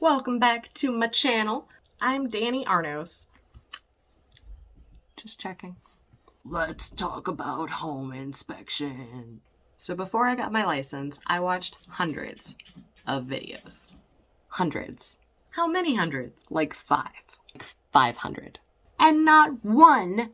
Welcome back to my channel. I'm Danny Arnos. Just checking. Let's talk about home inspection. So before I got my license, I watched hundreds of videos. Hundreds. How many hundreds? Like 500. And not one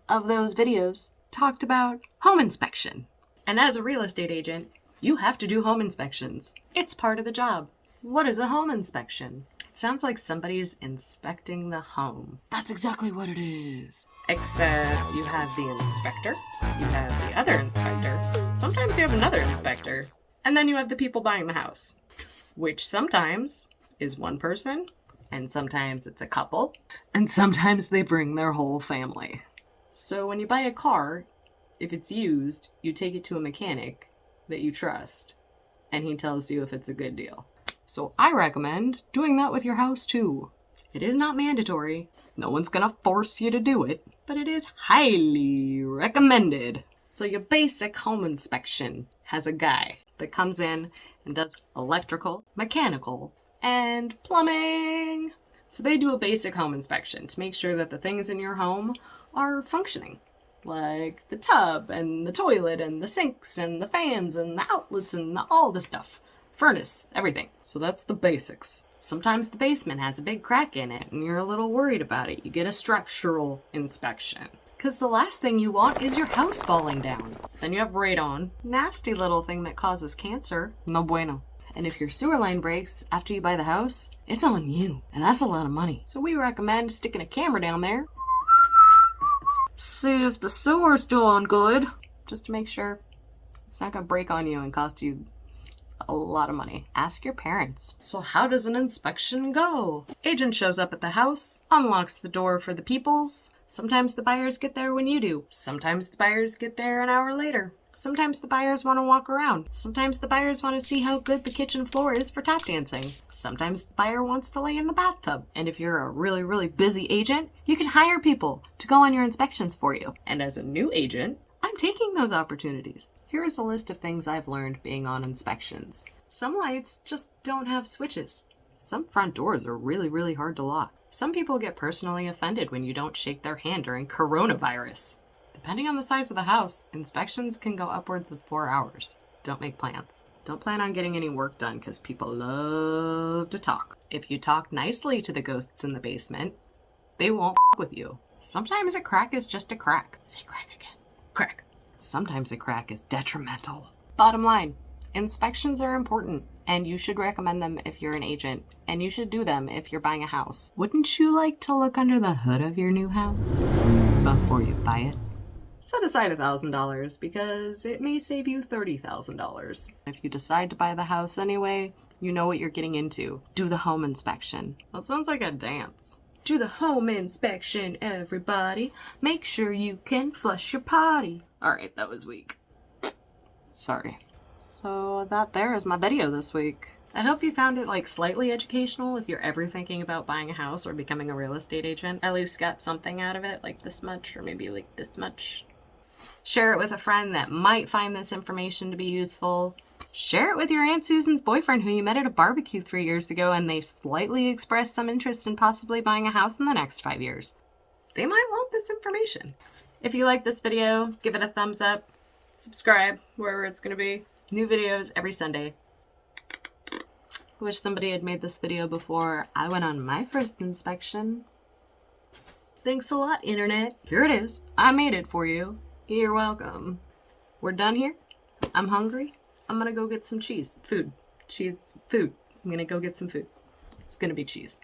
of those videos talked about home inspection. And as a real estate agent, you have to do home inspections. It's part of the job. What is a home inspection? It sounds like somebody's inspecting the home. That's exactly what it is. Except you have the inspector, you have the other inspector, sometimes you have another inspector, and then you have the people buying the house, which sometimes is one person, and sometimes it's a couple, and sometimes they bring their whole family. So when you buy a car, if it's used, you take it to a mechanic that you trust, and he tells you if it's a good deal. So I recommend doing that with your house too. It is not mandatory. No one's gonna force you to do it, but it is highly recommended. So your basic home inspection has a guy that comes in and does electrical, mechanical, and plumbing. So they do a basic home inspection to make sure that the things in your home are functioning. Like the tub and the toilet and the sinks and the fans and the outlets and all the stuff. Furnace, everything. So that's the basics. Sometimes the basement has a big crack in it and you're a little worried about it. You get a structural inspection. Because the last thing you want is your house falling down. So then you have radon. Nasty little thing that causes cancer. No bueno. And if your sewer line breaks after you buy the house, it's on you. And that's a lot of money. So we recommend sticking a camera down there. See if the sewer's doing good. Just to make sure it's not gonna break on you and cost you a lot of money. Ask your parents. So how does an inspection go? Agent shows up at the house, unlocks the door for the peoples. Sometimes the buyers get there when you do. Sometimes the buyers get there an hour later. Sometimes the buyers want to walk around. Sometimes the buyers want to see how good the kitchen floor is for tap dancing. Sometimes the buyer wants to lay in the bathtub. And if you're a really busy agent, you can hire people to go on your inspections for you. And as a new agent, I'm taking those opportunities. Here is a list of things I've learned being on inspections. Some lights just don't have switches. Some front doors are really hard to lock. Some people get personally offended when you don't shake their hand during coronavirus. Depending on the size of the house, inspections can go upwards of 4 hours. Don't make plans. Don't plan on getting any work done because people love to talk. If you talk nicely to the ghosts in the basement, they won't f with you. Sometimes a crack is just a crack. Say crack again. Crack. Sometimes a crack is detrimental. Bottom line, inspections are important, and you should recommend them if you're an agent, and you should do them if you're buying a house. Wouldn't you like to look under the hood of your new house before you buy it? Set aside $1,000 because it may save you $30,000. If you decide to buy the house anyway, you know what you're getting into. Do the home inspection. That sounds like a dance. Do the home inspection, everybody. Make sure you can flush your potty. Alright, that was weak. Sorry. So that there is my video this week. I hope you found it slightly educational if you're ever thinking about buying a house or becoming a real estate agent. At least got something out of it, like this much or maybe like this much. Share it with a friend that might find this information to be useful. Share it with your Aunt Susan's boyfriend who you met at a barbecue 3 years ago and they slightly expressed some interest in possibly buying a house in the next 5 years. They might want this information. If you like this video, give it a thumbs up, subscribe, wherever it's going to be. New videos every Sunday. Wish somebody had made this video before I went on my first inspection. Thanks a lot, Internet. Here it is. I made it for you. You're welcome. We're done here. I'm hungry. I'm gonna go get some cheese. Food. Cheese. Food. I'm gonna go get some food. It's gonna be cheese.